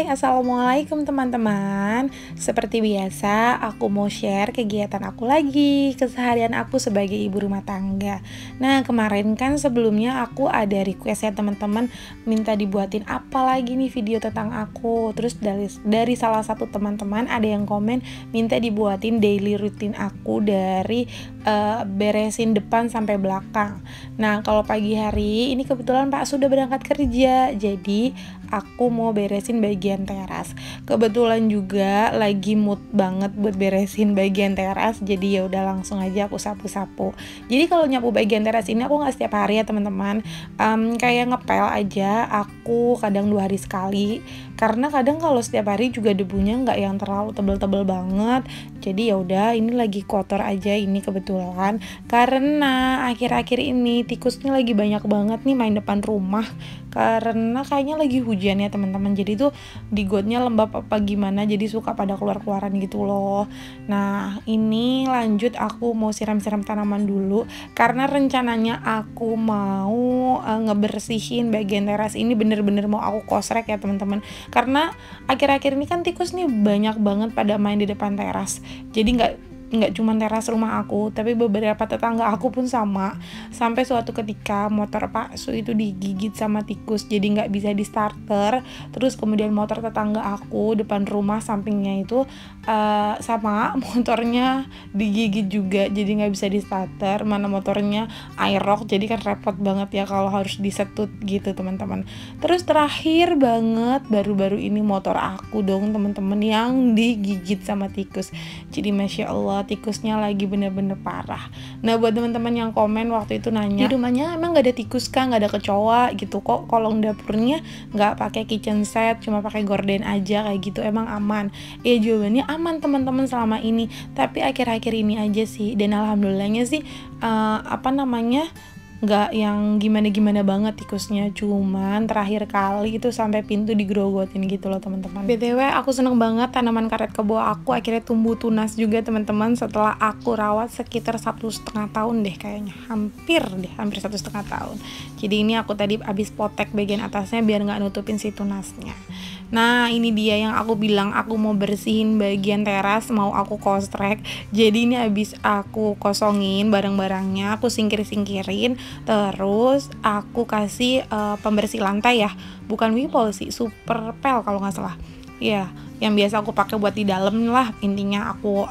Hai, assalamualaikum teman-teman. Seperti biasa, aku mau share kegiatan aku lagi, keseharian aku sebagai ibu rumah tangga. Nah, kemarin kan sebelumnya aku ada request ya teman-teman, minta dibuatin apa lagi nih video tentang aku. Terus dari salah satu teman-teman ada yang komen minta dibuatin daily routine aku dari beresin depan sampai belakang. Nah, kalau pagi hari ini kebetulan Pak sudah berangkat kerja, jadi aku mau beresin bagian teras. Kebetulan juga lagi mood banget buat beresin bagian teras, jadi ya udah langsung aja aku sapu-sapu. Jadi kalau nyapu bagian teras ini aku nggak setiap hari ya teman-teman, kayak ngepel aja. Aku kadang 2 hari sekali, karena kadang kalau setiap hari juga debunya nggak yang terlalu tebel-tebel banget. Jadi ya udah, ini lagi kotor aja ini kebetulan, karena akhir-akhir ini tikusnya lagi banyak banget nih main depan rumah. Karena kayaknya lagi hujan ya teman-teman, jadi tuh di gotnya lembab apa gimana, jadi suka pada keluar-keluaran gitu loh. Nah, ini lanjut aku mau siram-siram tanaman dulu, karena rencananya aku mau ngebersihin bagian teras ini, bener-bener mau aku kosrek ya teman-teman. Karena akhir-akhir ini kan tikus nih banyak banget pada main di depan teras, jadi nggak cuma teras rumah aku, tapi beberapa tetangga aku pun sama. Sampai suatu ketika motor Pak Su itu digigit sama tikus, jadi nggak bisa di starter. Terus kemudian motor tetangga aku depan rumah sampingnya itu sama motornya digigit juga, jadi nggak bisa di starter. Mana motornya aerox, jadi kan repot banget ya kalau harus disetut gitu teman-teman. Terus terakhir banget baru-baru ini motor aku dong teman-teman yang digigit sama tikus. Jadi masya Allah, tikusnya lagi bener-bener parah. Nah, buat teman-teman yang komen waktu itu nanya, di rumahnya emang gak ada tikus kah, gak ada kecoa gitu, kok kolong dapurnya gak pakai kitchen set, cuma pakai gorden aja kayak gitu, emang aman? Ya jawabannya aman teman-teman selama ini, tapi akhir-akhir ini aja sih. Dan alhamdulillahnya sih nggak yang gimana-gimana banget tikusnya, cuman terakhir kali itu sampai pintu digerogotin gitu loh teman-teman. BTW aku seneng banget tanaman karet kebo aku akhirnya tumbuh tunas juga teman-teman, setelah aku rawat sekitar 1,5 tahun deh kayaknya, hampir 1,5 tahun. Jadi ini aku tadi abis potek bagian atasnya biar nggak nutupin si tunasnya. Nah, ini dia yang aku bilang aku mau bersihin bagian teras, mau aku kostrek. Jadi ini habis aku kosongin barang-barangnya, aku singkirin, terus aku kasih pembersih lantai ya, bukan Wipol sih, Super Pel kalau nggak salah. Ya, yang biasa aku pakai buat di dalam lah. Intinya aku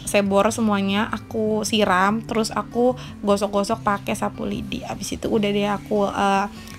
sebor semuanya, aku siram, terus aku gosok-gosok pakai sapu lidi. Habis itu udah deh aku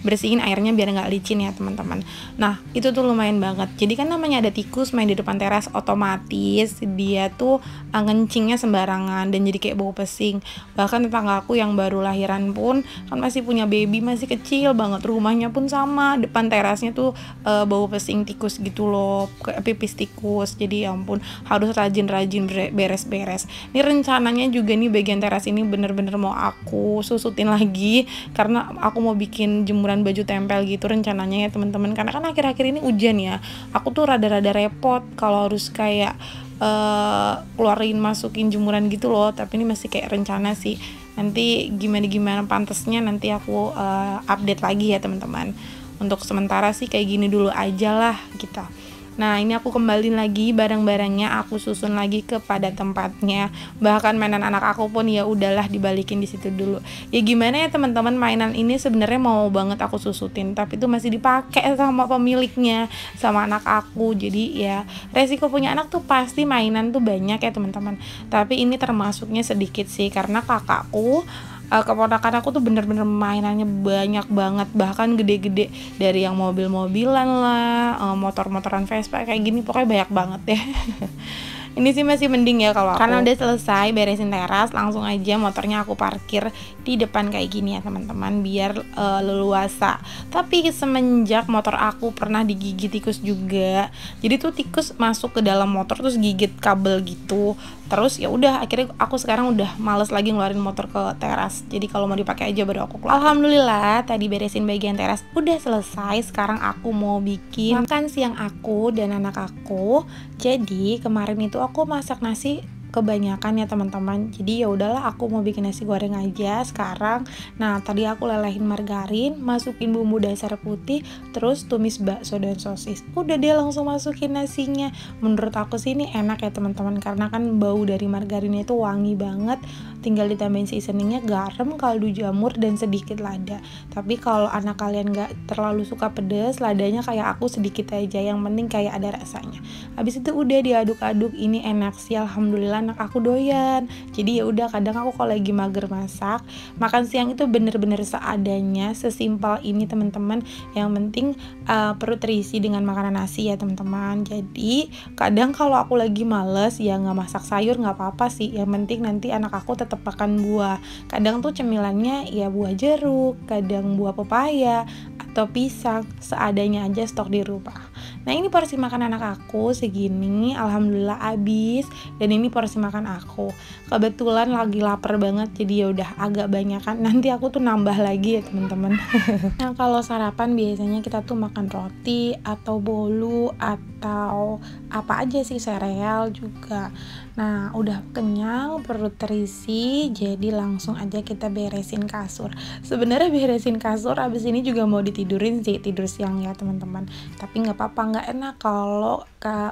bersihin airnya biar nggak licin ya teman-teman. Nah, itu tuh lumayan banget. Jadi kan namanya ada tikus main di depan teras, otomatis dia tuh ngencingnya sembarangan dan jadi kayak bau pesing. Bahkan tetangga aku yang baru lahiran pun kan masih punya baby, masih kecil banget, rumahnya pun sama, depan terasnya tuh bau pesing tikus gitu loh, kayak pipis tikus. Jadi ya ampun, harus rajin-rajin beres-beres. Ini rencananya juga nih bagian teras ini bener-bener mau aku susutin lagi, karena aku mau bikin jemuran baju tempel gitu rencananya ya teman-teman. Karena kan akhir-akhir ini hujan ya, aku tuh rada-rada repot kalau harus kayak keluarin masukin jemuran gitu loh. Tapi ini masih kayak rencana sih, nanti gimana pantesnya nanti aku update lagi ya teman-teman. Untuk sementara sih kayak gini dulu aja lah kita. Nah, ini aku kembaliin lagi barang-barangnya, aku susun lagi kepada tempatnya. Bahkan mainan anak aku pun ya udahlah dibalikin di situ dulu. Ya gimana ya teman-teman, mainan ini sebenarnya mau banget aku susutin, tapi itu masih dipakai sama pemiliknya, sama anak aku. Jadi ya resiko punya anak tuh pasti mainan tuh banyak ya teman-teman. Tapi ini termasuknya sedikit sih, karena kakakku, keponakan aku tuh bener-bener mainannya banyak banget, bahkan gede-gede, dari yang mobil-mobilan lah, motor-motoran Vespa kayak gini, pokoknya banyak banget ya. Ini sih masih mending ya kalau aku, karena udah selesai beresin teras, langsung aja motornya aku parkir di depan kayak gini ya teman-teman, biar leluasa. Tapi semenjak motor aku pernah digigit tikus juga, jadi tuh tikus masuk ke dalam motor terus gigit kabel gitu. Terus ya udah, akhirnya aku sekarang udah males lagi ngeluarin motor ke teras. Jadi kalau mau dipakai aja baru aku keluar. Alhamdulillah tadi beresin bagian teras udah selesai. Sekarang aku mau bikin makan siang aku dan anak aku. Jadi kemarin itu aku masak nasi kebanyakan ya teman-teman. Jadi ya udahlah, aku mau bikin nasi goreng aja sekarang. Nah, tadi aku lelehin margarin, masukin bumbu dasar putih, terus tumis bakso dan sosis. Udah deh, langsung masukin nasinya. Menurut aku sih ini enak ya teman-teman, karena kan bau dari margarinnya itu wangi banget. Tinggal ditambahin seasoningnya garam, kaldu jamur, dan sedikit lada. Tapi kalau anak kalian gak terlalu suka pedas, ladanya kayak aku sedikit aja, yang penting kayak ada rasanya. Habis itu udah diaduk-aduk. Ini enak sih, alhamdulillah anak aku doyan. Jadi ya udah, kadang aku kalau lagi mager masak, makan siang itu bener-bener seadanya, sesimpel ini teman-teman. Yang penting perut terisi dengan makanan nasi ya teman-teman. Jadi kadang kalau aku lagi males ya nggak masak sayur, nggak apa-apa sih, yang penting nanti anak aku tetap makan buah. Kadang tuh cemilannya ya buah jeruk, kadang buah pepaya atau pisang, seadanya aja stok di rumah. Nah, ini porsi makan anak aku segini, alhamdulillah habis. Dan ini porsi makan aku. Kebetulan lagi lapar banget, jadi ya udah agak banyakan. Nanti aku tuh nambah lagi ya teman-teman. Nah, kalau sarapan biasanya kita tuh makan roti atau bolu atau apa aja sih, sereal juga. Nah, udah kenyang, perut terisi, jadi langsung aja kita beresin kasur. Sebenarnya beresin kasur abis ini juga mau ditidurin sih, tidur siang ya teman-teman. Tapi nggak apa-apa, nggak enak kalau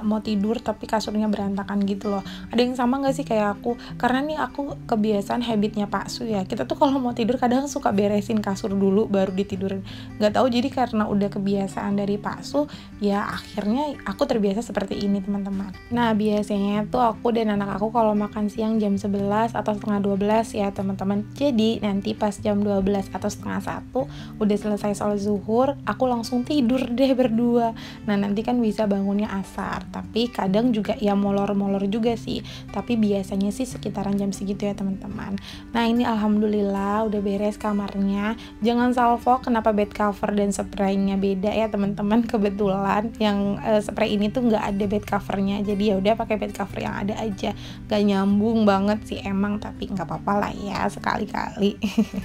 mau tidur tapi kasurnya berantakan gitu loh. Ada yang sama nggak sih kayak aku? Karena nih aku kebiasaan habitnya Pak Su ya. Kita tuh kalau mau tidur kadang suka beresin kasur dulu baru ditidurin. Nggak tahu, jadi karena udah kebiasaan dari Pak Su, ya akhirnya aku terbiasa seperti ini teman-teman. Nah, biasanya tuh aku dan anak aku kalau makan siang jam 11 atau setengah 12 ya teman-teman. Jadi nanti pas jam 12 atau setengah 1 udah selesai sholat zuhur, aku langsung tidur deh berdua. Nah, nanti kan bisa bangunnya asar. Tapi kadang juga ya molor-molor juga sih. Tapi biasanya sih sekitaran jam segitu ya teman-teman. Nah, ini alhamdulillah udah beres kamarnya. Jangan salvo kenapa bed cover dan spraynya beda ya teman-teman. Kebetulan yang spray ini tuh nggak ada bed covernya. Jadi ya udah pakai bed cover yang ada aja. Gak nyambung banget sih emang, tapi nggak apa-apa lah ya sekali-kali.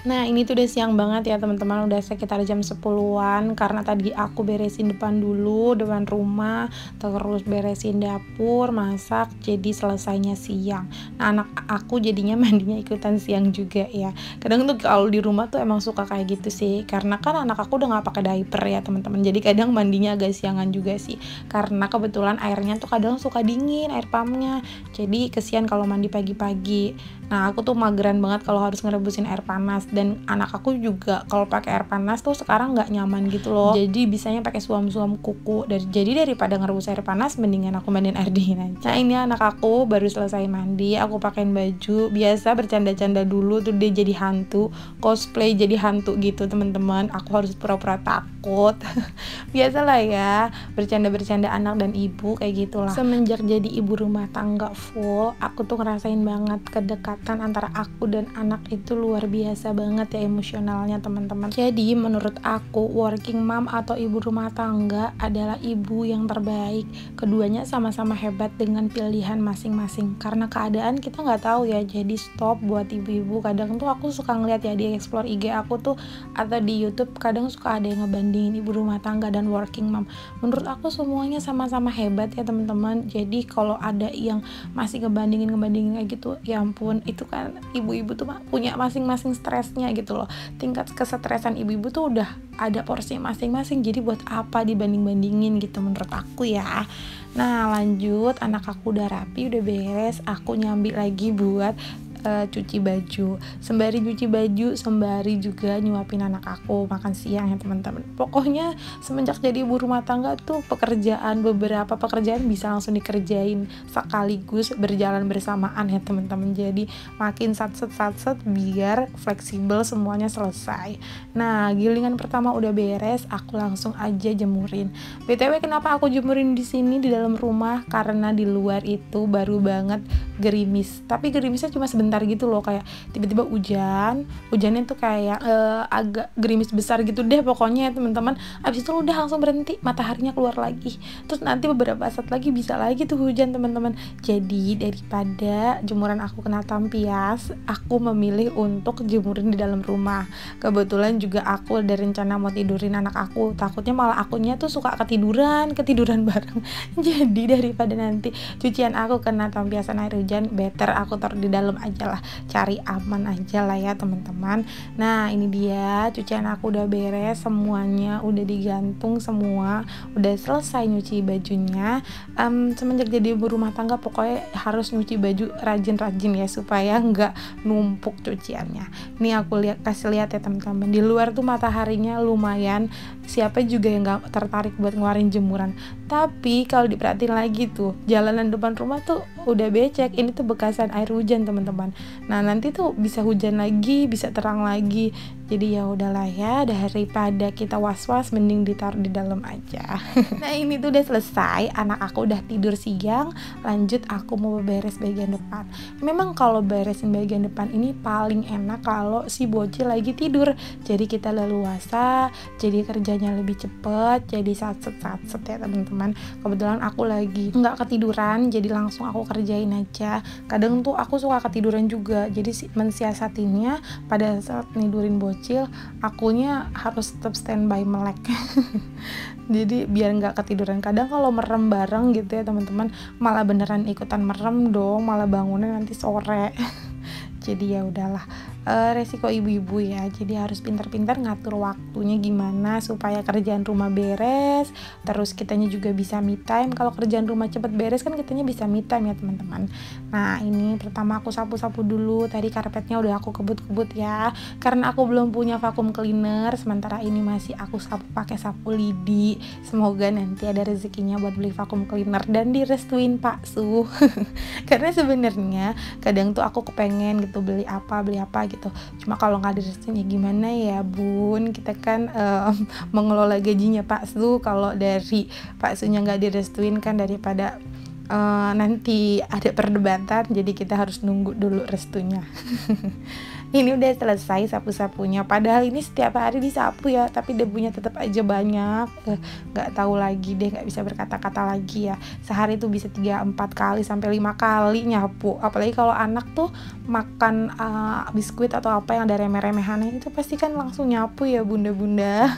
Nah, ini tuh udah siang banget ya teman-teman, udah sekitar jam 10-an karena tadi aku beresin depan dulu, depan rumah, terus beresin dapur, masak, jadi selesainya siang. Nah, anak aku jadinya mandinya ikutan siang juga ya. Kadang tuh kalau di rumah tuh emang suka kayak gitu sih, karena kan anak aku udah nggak pakai diaper ya teman-teman, jadi kadang mandinya agak siangan juga sih, karena kebetulan airnya tuh kadang suka dingin, air pumpnya. Jadi kesian kalau mandi pagi-pagi. Nah, aku tuh mageran banget kalau harus ngerebusin air panas, dan anak aku juga kalau pakai air panas tuh sekarang nggak nyaman gitu loh. Jadi bisanya pakai suam-suam kuku. Jadi daripada ngerebus air panas, mendingan aku mandiin air dingin aja. Nah, ini anak aku baru selesai mandi, aku pakein baju. Biasa bercanda-canda dulu tuh dia jadi hantu, cosplay jadi hantu gitu teman-teman. Aku harus pura-pura takut. Biasalah ya, bercanda-bercanda anak dan ibu kayak gitulah. Semenjak jadi ibu rumah tangga full, aku tuh ngerasain banget kedekatan antara aku dan anak itu luar biasa banget ya emosionalnya teman-teman. Jadi menurut aku working mom atau ibu rumah tangga adalah ibu yang terbaik. Keduanya sama-sama hebat dengan pilihan masing-masing. Karena keadaan kita nggak tahu ya, jadi stop buat ibu-ibu. Kadang tuh aku suka ngeliat ya di explore IG aku tuh atau di YouTube, kadang suka ada yang ngebandingin ibu rumah tangga dan working mom. Menurut aku semuanya sama-sama hebat ya teman-teman. Jadi kalau ada yang masih ngebandingin kayak gitu, ya ampun, itu kan ibu-ibu tuh punya masing-masing stresnya gitu loh. Tingkat kesetresan ibu-ibu tuh udah ada porsi masing-masing, jadi buat apa dibanding-bandingin gitu menurut aku ya. Nah, lanjut, anak aku udah rapi, udah beres, aku nyambi lagi buat cuci baju. Sembari cuci baju, sembari juga nyuapin anak aku makan siang ya teman-teman. Pokoknya semenjak jadi ibu rumah tangga tuh beberapa pekerjaan bisa langsung dikerjain sekaligus, berjalan bersamaan ya teman-teman. Jadi makin satset biar fleksibel, semuanya selesai. Nah, gilingan pertama udah beres, aku langsung aja jemurin. BTW kenapa aku jemurin di sini di dalam rumah? Karena di luar itu baru banget gerimis. Tapi gerimisnya cuma sebentar sebentar gitu loh, kayak tiba-tiba hujannya tuh kayak agak gerimis besar gitu deh pokoknya ya teman-teman. Abis itu udah langsung berhenti, mataharinya keluar lagi, terus nanti beberapa saat lagi bisa lagi tuh hujan teman-teman. Jadi daripada jemuran aku kena tampias, aku memilih untuk jemurin di dalam rumah. Kebetulan juga aku ada rencana mau tidurin anak aku, takutnya malah akunya tuh suka ketiduran bareng. Jadi daripada nanti cucian aku kena tampiasan air hujan, better aku taruh di dalam aja lah, cari aman aja lah ya teman-teman. Nah ini dia, cucian aku udah beres semuanya, udah digantung semua, udah selesai nyuci bajunya. Semenjak jadi ibu rumah tangga pokoknya harus nyuci baju rajin-rajin ya, supaya nggak numpuk cuciannya. Nih aku kasih lihat ya teman-teman, di luar tuh mataharinya lumayan, siapa juga yang nggak tertarik buat ngeluarin jemuran. Tapi kalau diperhatiin lagi tuh, jalanan depan rumah tuh udah becek, ini tuh bekasan air hujan teman-teman. Nah nanti tuh bisa hujan lagi, bisa terang lagi. Jadi ya udahlah ya, daripada kita was-was mending ditaruh di dalam aja. Nah ini tuh udah selesai, anak aku udah tidur siang, lanjut aku mau beres bagian depan. Memang kalau beresin bagian depan ini paling enak kalau si bocil lagi tidur, jadi kita leluasa, jadi kerjanya lebih cepet, jadi satset ya teman-teman. Kebetulan aku lagi nggak ketiduran, jadi langsung aku kerjain aja. Kadang tuh aku suka ketiduran juga, jadi mensiasatinya pada saat nidurin bocil, akunya harus tetap standby melek. Jadi biar nggak ketiduran. Kadang kalau merem bareng gitu ya teman-teman, malah beneran ikutan merem dong, malah bangunnya nanti sore. Jadi ya udahlah, resiko ibu-ibu ya, jadi harus pintar-pintar ngatur waktunya gimana supaya kerjaan rumah beres, terus kitanya juga bisa me time. Kalau kerjaan rumah cepet beres kan kitanya bisa me time ya teman-teman. Nah ini pertama aku sapu-sapu dulu, tadi karpetnya udah aku kebut-kebut ya, karena aku belum punya vacuum cleaner, sementara ini masih aku sapu pakai sapu lidi. Semoga nanti ada rezekinya buat beli vacuum cleaner dan direstuin Pak Su. Karena sebenarnya kadang tuh aku kepengen gitu beli apa gitu, cuma kalau nggak direstuin ya gimana ya bun, kita kan mengelola gajinya Pak Su, kalau dari Pak Sunya nggak direstuin kan daripada nanti ada perdebatan, jadi kita harus nunggu dulu restunya. Ini udah selesai sapu-sapunya, padahal ini setiap hari disapu ya, tapi debunya tetap aja banyak. Nggak tahu lagi deh, nggak bisa berkata-kata lagi ya, sehari tuh bisa 3-4 kali sampai 5 kali nyapu. Apalagi kalau anak tuh makan biskuit atau apa yang ada remeh-remehannya, itu pasti kan langsung nyapu ya bunda-bunda.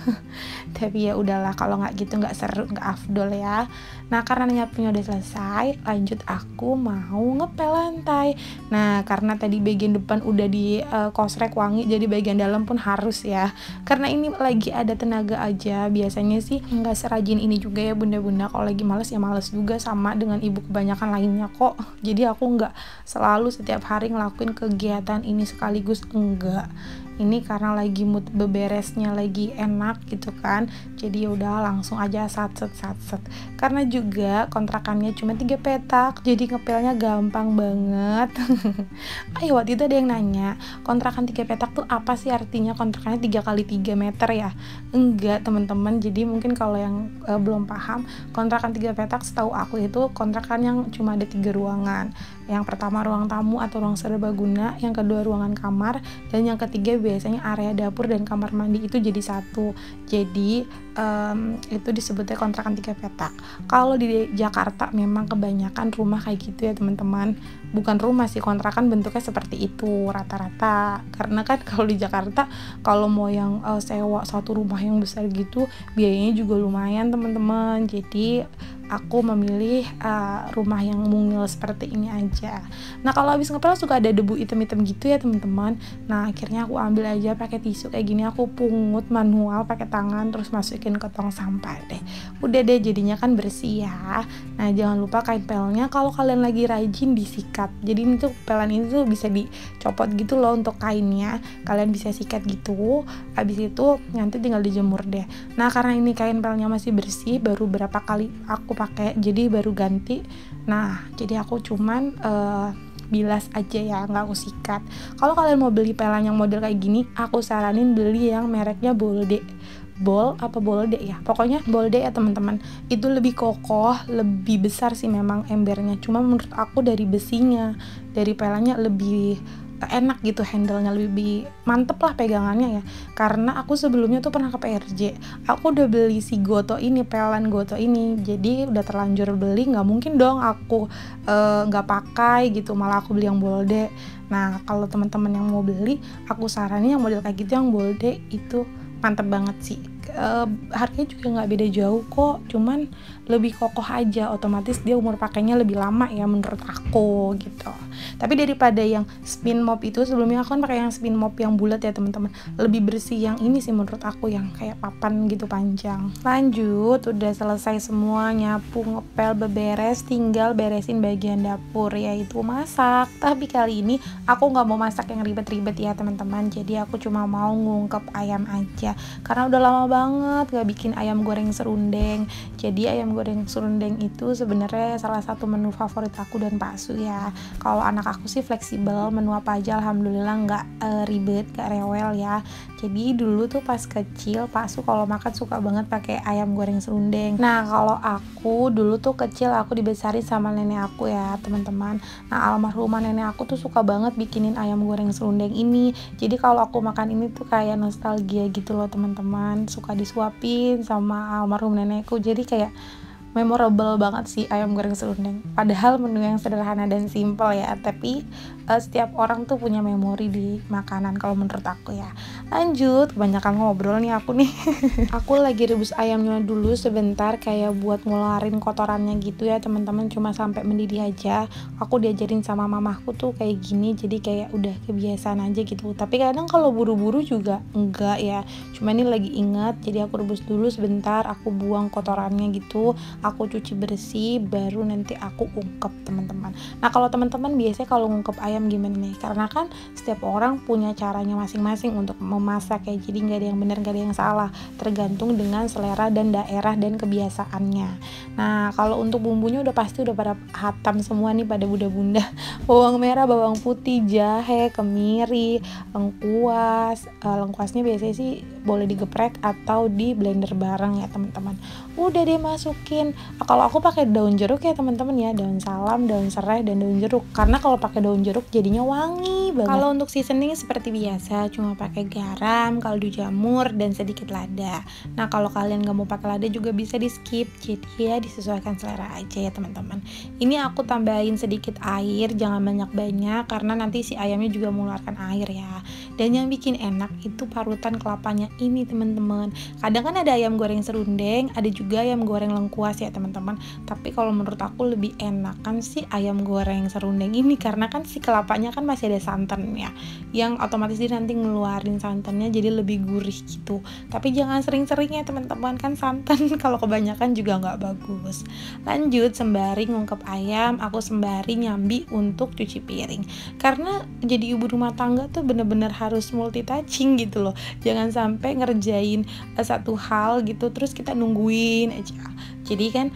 Tapi ya udahlah, kalau nggak gitu nggak seru, nggak afdol ya. Nah karena nyapunya udah selesai, lanjut aku mau ngepel lantai. Nah karena tadi bagian depan udah di kosrek wangi, jadi bagian dalam pun harus ya, karena ini lagi ada tenaga aja. Biasanya sih nggak serajin ini juga ya bunda-bunda, kalau lagi males ya males juga, sama dengan ibu kebanyakan lainnya kok. Jadi aku nggak selalu setiap hari ngelakuin kegiatan ini sekaligus, enggak. Ini karena lagi mood beberesnya lagi enak gitu kan, jadi udah langsung aja satset. Karena juga kontrakannya cuma 3 petak, jadi ngepelnya gampang banget. Ayo, waktu itu ada yang nanya, kontrakan 3 petak tuh apa sih artinya, kontrakannya 3x3 meter ya? Enggak teman-teman, jadi mungkin kalau yang belum paham, kontrakan 3 petak setahu aku itu kontrakan yang cuma ada 3 ruangan. Yang pertama ruang tamu atau ruang serbaguna, yang kedua ruangan kamar, dan yang ketiga biasanya area dapur dan kamar mandi itu jadi satu. Jadi itu disebutnya kontrakan 3 petak. Kalau di Jakarta memang kebanyakan rumah kayak gitu ya teman-teman, bukan rumah sih, kontrakan bentuknya seperti itu rata-rata. Karena kan kalau di Jakarta kalau mau yang sewa satu rumah yang besar gitu biayanya juga lumayan teman-teman. Jadi aku memilih rumah yang mungil seperti ini aja. Nah kalau habis ngepel suka ada debu hitam-hitam gitu ya teman-teman. Nah akhirnya aku ambil aja pakai tisu kayak gini, aku pungut manual pakai tangan, terus masukin ke tong sampah deh. Udah deh, jadinya kan bersih ya. Nah jangan lupa kain pelnya kalau kalian lagi rajin disikat. Jadi ini tuh pelan ini tuh bisa dicopot gitu loh untuk kainnya, kalian bisa sikat gitu. Habis itu nanti tinggal dijemur deh. Nah karena ini kain pelnya masih bersih, baru berapa kali aku pakai, jadi baru ganti. Nah jadi aku cuman bilas aja ya, nggak aku sikat. Kalau kalian mau beli pelan yang model kayak gini, aku saranin beli yang mereknya Bolde ya, pokoknya Bolde ya teman-teman. Itu lebih kokoh, lebih besar sih memang embernya, cuma menurut aku dari besinya, dari pelannya lebih enak gitu, handle-nya lebih mantep lah pegangannya ya. Karena aku sebelumnya tuh pernah ke PRJ, aku udah beli si Goto ini, pelan Goto ini, jadi udah terlanjur beli, nggak mungkin dong aku nggak pakai gitu, malah aku beli yang Bolde. Nah kalau teman-teman yang mau beli, aku saranin yang model kayak gitu, yang Bolde itu mantep banget sih. Harganya juga nggak beda jauh kok, cuman lebih kokoh aja, otomatis dia umur pakainya lebih lama ya menurut aku gitu. Tapi daripada yang spin mop itu, sebelumnya aku kan pakai yang spin mop yang bulat ya teman-teman, lebih bersih yang ini sih menurut aku, yang kayak papan gitu panjang. Lanjut, udah selesai semua nyapu, ngepel, beberes, tinggal beresin bagian dapur yaitu masak. Tapi kali ini aku nggak mau masak yang ribet-ribet ya teman-teman, jadi aku cuma mau ngungkep ayam aja karena udah lama banget gak bikin ayam goreng serundeng. Jadi ayam goreng serundeng itu sebenarnya salah satu menu favorit aku dan Pak Su ya. Kalau anak aku sih fleksibel, menu apa aja alhamdulillah nggak ribet, gak rewel ya. Jadi dulu tuh pas kecil Pak Su kalau makan suka banget pakai ayam goreng serundeng. Nah kalau aku dulu tuh kecil aku dibesarin sama nenek aku ya teman-teman. Nah almarhumah nenek aku tuh suka banget bikinin ayam goreng serundeng ini. Jadi kalau aku makan ini tuh kayak nostalgia gitu loh teman-teman, suka disuapin sama almarhum nenekku, jadi kayak memorable banget sih ayam goreng serundeng. Padahal menu yang sederhana dan simple ya, tapi setiap orang tuh punya memori di makanan kalau menurut aku ya. Lanjut, kebanyakan ngobrol nih aku nih. Aku lagi rebus ayamnya dulu sebentar, kayak buat ngeluarin kotorannya gitu ya teman-teman, cuma sampai mendidih aja. Aku diajarin sama mamahku tuh kayak gini, jadi kayak udah kebiasaan aja gitu. Tapi kadang kalau buru-buru juga enggak ya, cuma ini lagi ingat, jadi aku rebus dulu sebentar, aku buang kotorannya gitu, aku cuci bersih, baru nanti aku ungkep teman-teman. Nah kalau teman-teman biasanya kalau ngungkep ayam gimana nih? Karena kan setiap orang punya caranya masing-masing untuk memasak ya, jadi nggak ada yang benar, nggak ada yang salah, tergantung dengan selera dan daerah dan kebiasaannya. Nah kalau untuk bumbunya udah pasti udah pada hatam semua nih pada bunda-bunda. Bawang merah, bawang putih, jahe, kemiri, lengkuas. Lengkuasnya biasanya sih boleh digeprek atau di blender bareng ya teman-teman. Udah deh masukin. Kalau aku pakai daun jeruk ya teman-teman ya, daun salam, daun serai, dan daun jeruk. Karena kalau pakai daun jeruk jadinya wangi banget. Kalau untuk seasoning seperti biasa, cuma pakai garam, kaldu jamur, dan sedikit lada. Nah kalau kalian gak mau pakai lada juga bisa di skip, jadi ya disesuaikan selera aja ya teman-teman. Ini aku tambahin sedikit air, jangan banyak-banyak karena nanti si ayamnya juga mengeluarkan air ya. Dan yang bikin enak itu parutan kelapanya ini teman-teman. Kadang kan ada ayam goreng serundeng, ada juga ayam goreng lengkuas ya teman-teman. Tapi kalau menurut aku lebih enakan sih ayam goreng serundeng ini, karena kan si kelapanya kan masih ada santannya, yang otomatis dia nanti ngeluarin santannya jadi lebih gurih gitu. Tapi jangan sering-sering ya teman-teman, kan santan kalau kebanyakan juga nggak bagus. Lanjut, sembari ngungkep ayam, aku sembari nyambi untuk cuci piring. Karena jadi ibu rumah tangga tuh bener-bener harus multitasking gitu loh. Jangan sampai ngerjain satu hal gitu terus kita nungguin aja. Jadi kan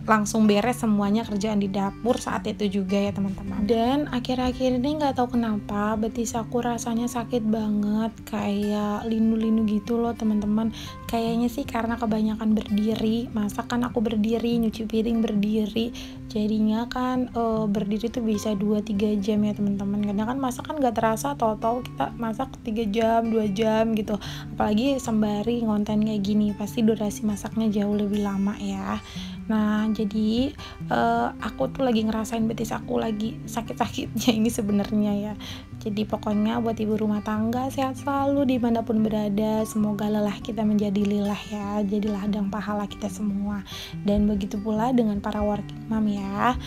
langsung beres semuanya kerjaan di dapur saat itu juga ya teman-teman. Dan akhir-akhir ini nggak tahu kenapa betis aku rasanya sakit banget, kayak linu-linu gitu loh teman-teman. Kayaknya sih karena kebanyakan berdiri, masak kan aku berdiri, nyuci piring berdiri, jadinya kan berdiri tuh bisa 2-3 jam ya teman-teman. Kadang kan masak kan nggak terasa, tahu-tahu kita masak 3 jam 2 jam gitu. Apalagi sembari ngonten kayak gini, pasti durasi masaknya jauh lebih lama ya. Nah jadi aku tuh lagi ngerasain betis aku lagi sakit-sakitnya ini sebenarnya ya. Jadi pokoknya buat ibu rumah tangga sehat selalu dimanapun berada, semoga lelah kita menjadi lilah ya, jadi ladang pahala kita semua. Dan begitu pula dengan para working mom ya.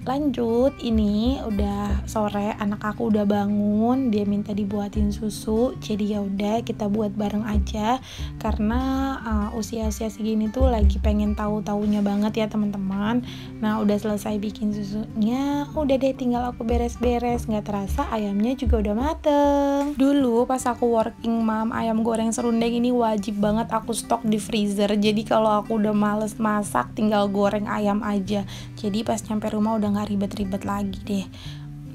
Lanjut, ini udah sore, anak aku udah bangun, dia minta dibuatin susu, jadi ya udah kita buat bareng aja karena usia-usia segini tuh lagi pengen tahu-taunya banget ya teman-teman. Nah udah selesai bikin susunya, udah deh tinggal aku beres-beres, nggak terasa ayamnya juga udah mateng. Dulu pas aku working mom, ayam goreng serundeng ini wajib banget aku stok di freezer, jadi kalau aku udah males masak tinggal goreng ayam aja. Jadi pas nyampe rumah udah gak ribet-ribet lagi deh.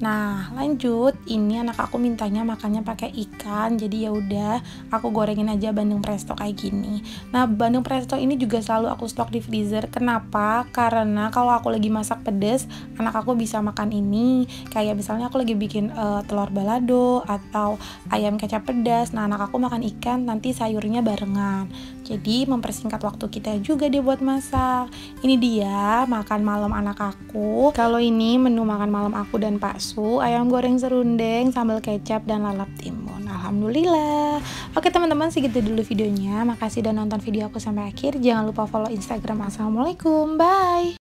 Nah, lanjut, ini anak aku mintanya makannya pakai ikan, jadi ya udah aku gorengin aja bandeng presto kayak gini. Nah, bandeng presto ini juga selalu aku stok di freezer. Kenapa? Karena kalau aku lagi masak pedes, anak aku bisa makan ini. Kayak misalnya aku lagi bikin telur balado atau ayam kecap pedas. Nah, anak aku makan ikan, nanti sayurnya barengan. Jadi mempersingkat waktu kita juga dia buat masak. Ini dia makan malam anak aku. Kalau ini menu makan malam aku dan Pak Su, ayam goreng serundeng, sambal kecap, dan lalap timun. Alhamdulillah. Oke teman-teman, segitu dulu videonya. Makasih udah nonton video aku sampai akhir. Jangan lupa follow Instagram. Assalamualaikum, bye.